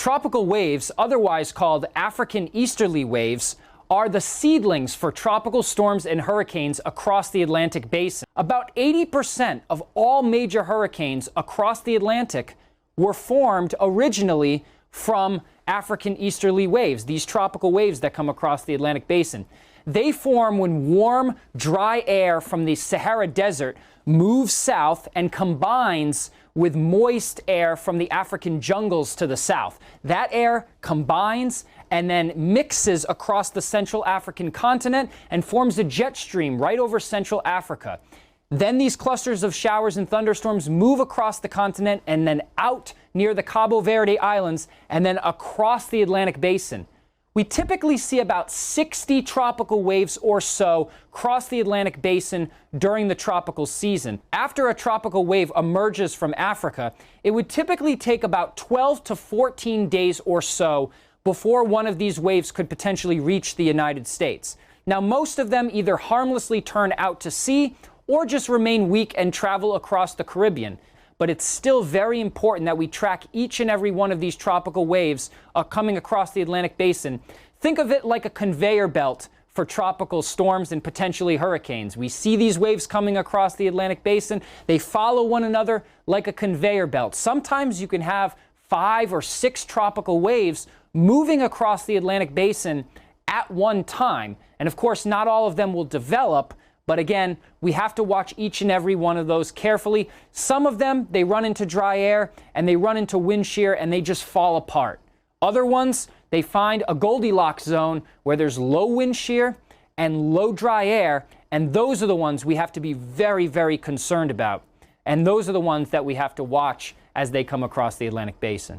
Tropical waves, otherwise called African easterly waves, are the seedlings for tropical storms and hurricanes across the Atlantic basin. About 80% of all major hurricanes across the Atlantic were formed originally from African easterly waves, these tropical waves that come across the Atlantic basin. They form when warm, dry air from the Sahara Desert moves south and combines with moist air from the African jungles to the south. That air combines and then mixes across the Central African continent and forms a jet stream right over Central Africa. Then these clusters of showers and thunderstorms move across the continent and then out near the Cabo Verde Islands and then across the Atlantic basin. We typically see about 60 tropical waves or so cross the Atlantic basin during the tropical season. After a tropical wave emerges from Africa, it would typically take about 12 to 14 days or so before one of these waves could potentially reach the United States. Now, most of them either harmlessly turn out to sea or just remain weak and travel across the Caribbean. But it's still very important that we track each and every one of these tropical waves coming across the Atlantic basin. Think of it like a conveyor belt for tropical storms and potentially hurricanes. We see these waves coming across the Atlantic basin. They follow one another like a conveyor belt. Sometimes you can have 5 or 6 tropical waves moving across the Atlantic basin at one time. And of course, not all of them will develop. But again, we have to watch each and every one of those carefully. Some of them, they run into dry air and they run into wind shear and they just fall apart. Other ones, they find a Goldilocks zone where there's low wind shear and low dry air. And those are the ones we have to be very, very concerned about. And those are the ones that we have to watch as they come across the Atlantic basin.